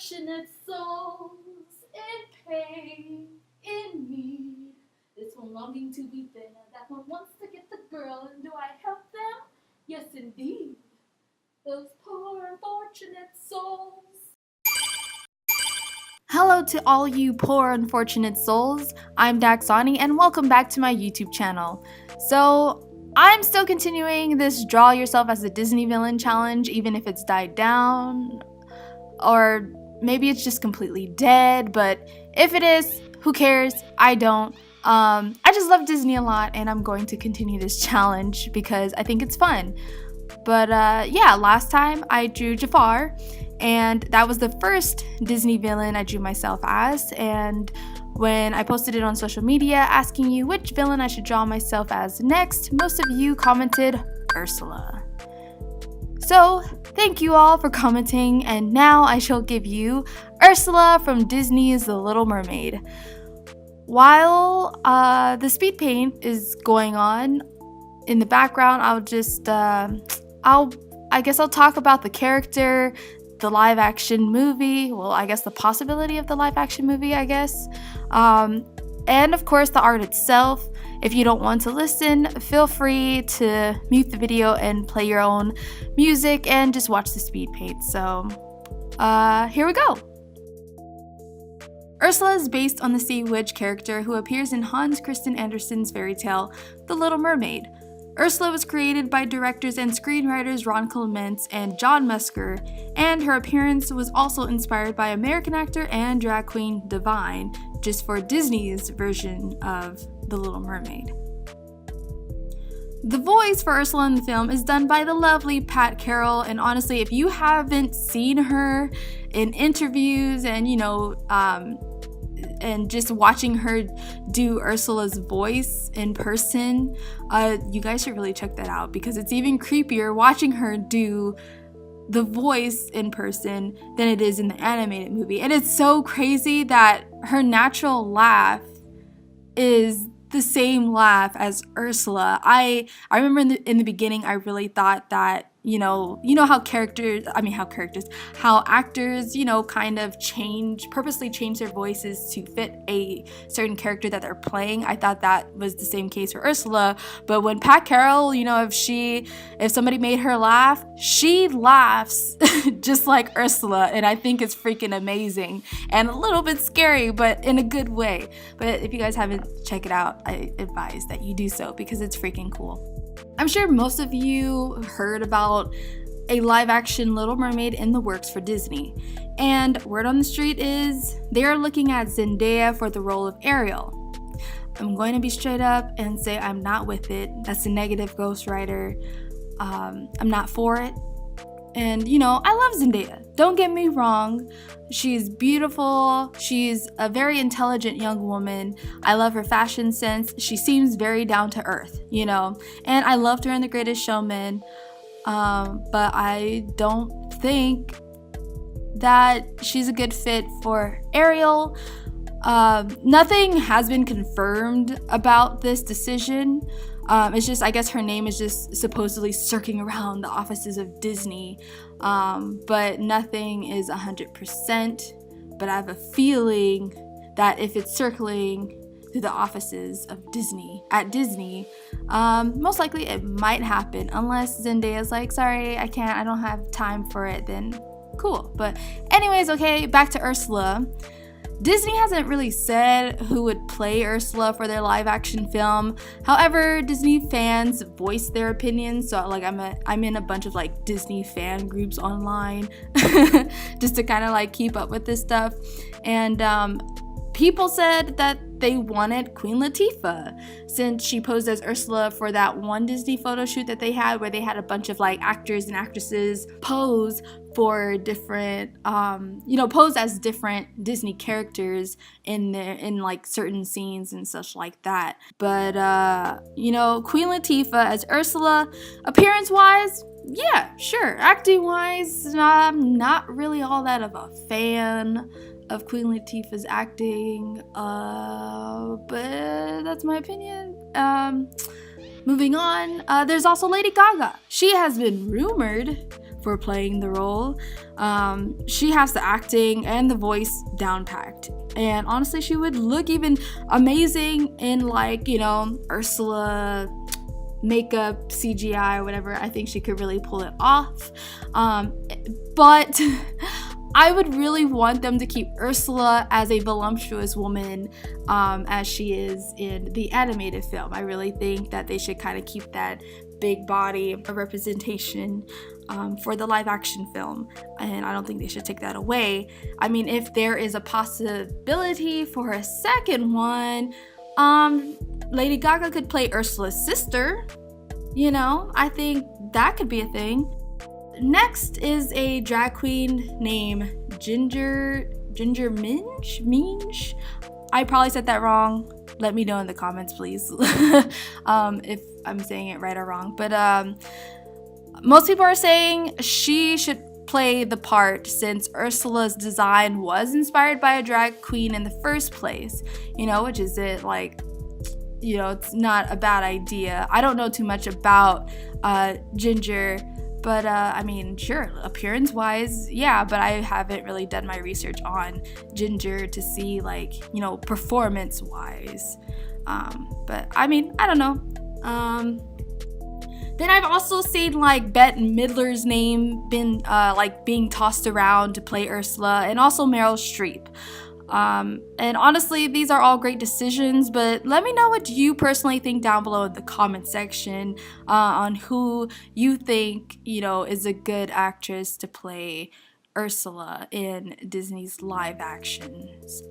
unfortunate souls in pain, in need. This one longing to be thinner, that one wants to get the girl, and do I help them? Yes, indeed. Those poor unfortunate souls. Hello to all you poor unfortunate souls. I'm Daxani and welcome back to my YouTube channel. So I'm still continuing this draw yourself as a Disney villain challenge, even if it's died down, or maybe it's just completely dead, but if it is, who cares? I don't. I just love Disney a lot and I'm going to continue this challenge because I think it's fun. But yeah, last time I drew Jafar, and that was the first Disney villain I drew myself as, and when I posted it on social media asking you which villain I should draw myself as next, most of you commented Ursula. So thank you all for commenting, and now I shall give you Ursula from Disney's The Little Mermaid. While the speed paint is going on in the background, I'll just I guess I'll talk about the character, the live action movie, well, I guess the possibility of the live action movie, I guess, and of course the art itself. If you don't want to listen, feel free to mute the video and play your own music and just watch the speed paint. So here we go. Ursula is based on the sea witch character who appears in Hans Christian Andersen's fairy tale, The Little Mermaid. Ursula was created by directors and screenwriters Ron Clements and John Musker, and her appearance was also inspired by American actor and drag queen Divine, just for Disney's version of The Little Mermaid. The voice for Ursula in the film is done by the lovely Pat Carroll, and honestly, if you haven't seen her in interviews and and just watching her do Ursula's voice in person, you guys should really check that out because it's even creepier watching her do the voice in person than it is in the animated movie. And it's so crazy that her natural laugh is the same laugh as Ursula. I remember in the beginning I really thought that how actors, kind of purposely change their voices to fit a certain character that they're playing. I thought that was the same case for Ursula, but when Pat Carroll, if somebody made her laugh, she laughs just like Ursula, and I think it's freaking amazing and a little bit scary, but in a good way. But if you guys haven't checked it out, I advise that you do so because it's freaking cool. I'm sure most of you heard about a live-action Little Mermaid in the works for Disney, and word on the street is they are looking at Zendaya for the role of Ariel. I'm going to be straight up and say I'm not with it. That's a negative ghostwriter. I'm not for it. And I love Zendaya. Don't get me wrong. She's beautiful. She's a very intelligent young woman. I love her fashion sense. She seems very down to earth, and I loved her in The Greatest Showman. But I don't think that she's a good fit for Ariel. Nothing has been confirmed about this decision. It's just, I guess her name is just supposedly circling around the offices of Disney, but nothing is 100%, but I have a feeling that if it's circling through the offices of Disney, most likely it might happen, unless Zendaya's like, sorry, I can't, I don't have time for it, then cool. But anyways, okay, back to Ursula. Disney hasn't really said who would play Ursula for their live action film. However, Disney fans voice their opinions. So I'm in a bunch of Disney fan groups online just to kind of keep up with this stuff. And people said that they wanted Queen Latifah, since she posed as Ursula for that one Disney photo shoot that they had, where they had a bunch of actors and actresses pose for different pose as different Disney characters in certain scenes and such like that. But Queen Latifah as Ursula, appearance wise, yeah, sure. Acting wise, I'm not really all that of a fan of Queen Latifah's acting, but that's my opinion. Moving on, there's also Lady Gaga. She has been rumored for playing the role. She has the acting and the voice down packed, and honestly she would look even amazing in, like, you know, Ursula makeup, CGI, or whatever. I think she could really pull it off. But I would really want them to keep Ursula as a voluptuous woman, as she is in the animated film. I really think that they should kind of keep that big body representation for the live action film, and I don't think they should take that away. I mean, if there is a possibility for a second one, Lady Gaga could play Ursula's sister. You know, I think that could be a thing. Next is a drag queen named Ginger Minge. I probably said that wrong. Let me know in the comments, please, if I'm saying it right or wrong. But most people are saying she should play the part since Ursula's design was inspired by a drag queen in the first place. You know, which is it, like, you know, it's not a bad idea. I don't know too much about Ginger, but I mean, sure, appearance wise, yeah, but I haven't really done my research on Ginger to see, like, you know, performance wise. But I mean, I don't know. Then I've also seen, like, Bette Midler's name been like being tossed around to play Ursula, and also Meryl Streep. And honestly, these are all great decisions, but let me know what you personally think down below in the comment section on who you think, you know, is a good actress to play Ursula in Disney's live actions,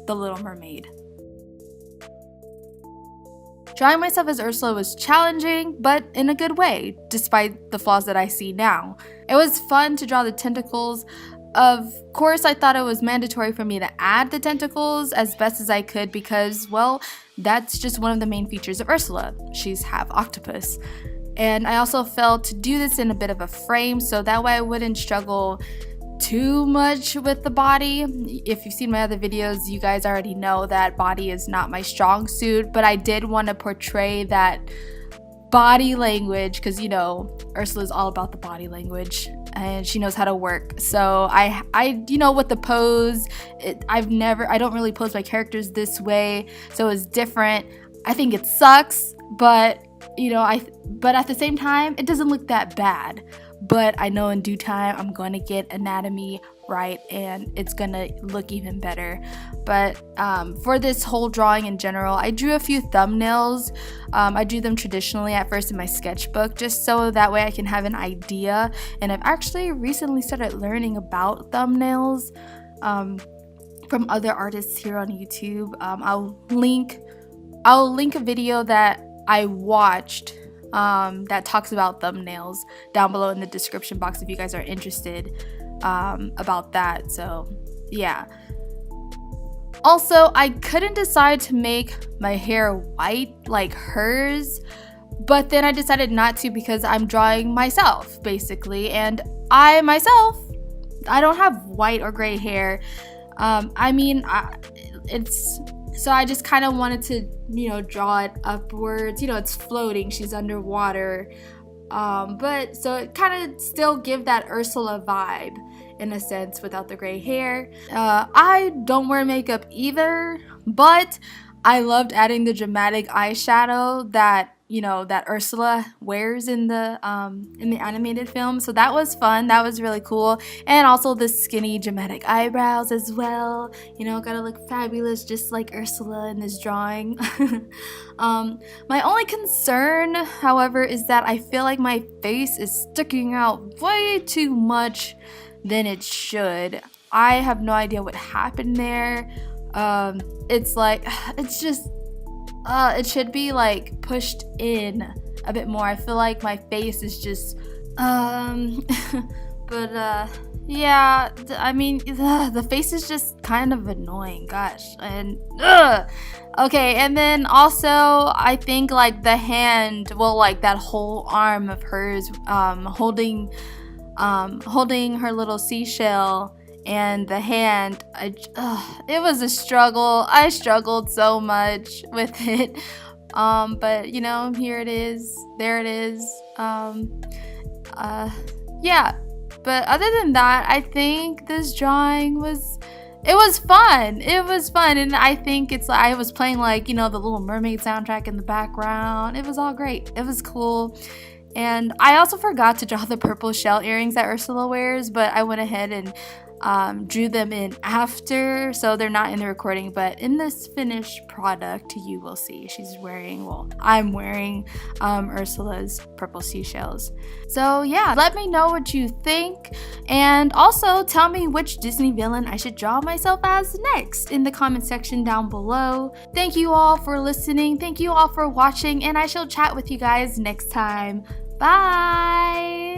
The Little Mermaid. Drawing myself as Ursula was challenging, but in a good way, despite the flaws that I see now. It was fun to draw the tentacles. Of course, I thought it was mandatory for me to add the tentacles as best as I could because, well, that's just one of the main features of Ursula. She's half octopus. And I also felt to do this in a bit of a frame so that way I wouldn't struggle too much with the body. If you've seen my other videos, you guys already know that body is not my strong suit, but I did want to portray that body language because, you know, Ursula's all about the body language and she knows how to work. So I you know, with the pose, I don't really pose my characters this way, so it's different. I think it sucks, but you know, but at the same time, it doesn't look that bad. But I know in due time I'm going to get anatomy right and it's going to look even better. But for this whole drawing in general, I drew a few thumbnails. I drew them traditionally at first in my sketchbook just so that way I can have an idea. And I've actually recently started learning about thumbnails from other artists here on YouTube. I'll link a video that I watched that talks about thumbnails down below in the description box if you guys are interested about that. So yeah. Also, I couldn't decide to make my hair white like hers, but then I decided not to because I'm drawing myself basically, and I don't have white or gray hair. So I just kind of wanted to, you know, draw it upwards. You know, it's floating. She's underwater. But so it kind of still give that Ursula vibe in a sense without the gray hair. I don't wear makeup either, but I loved adding the dramatic eyeshadow that, you know, that Ursula wears in the animated film. So that was fun. That was really cool. And also the skinny dramatic eyebrows as well. You know, gotta look fabulous just like Ursula in this drawing. My only concern, however, is that I feel like my face is sticking out way too much than it should. I have no idea what happened there. It's like, it's just it should be like pushed in a bit more. I feel like my face is just but yeah, I mean, the face is just kind of annoying, gosh. And okay, and then also I think like the hand, well, like that whole arm of hers holding her little seashell, and the hand, it was a struggle. I struggled so much with it. But you know, here it is, there it is. Yeah, but other than that, I think this drawing was, it was fun. It was fun, and I think it's like I was playing like, you know, the Little Mermaid soundtrack in the background. It was all great. It was cool. And I also forgot to draw the purple shell earrings that Ursula wears, but I went ahead and drew them in after, so they're not in the recording, but in this finished product you will see she's wearing, well, I'm wearing Ursula's purple seashells. So yeah, let me know what you think, and also tell me which Disney villain I should draw myself as next in the comment section down below. Thank you all for listening, thank you all for watching, and I shall chat with you guys next time. Bye!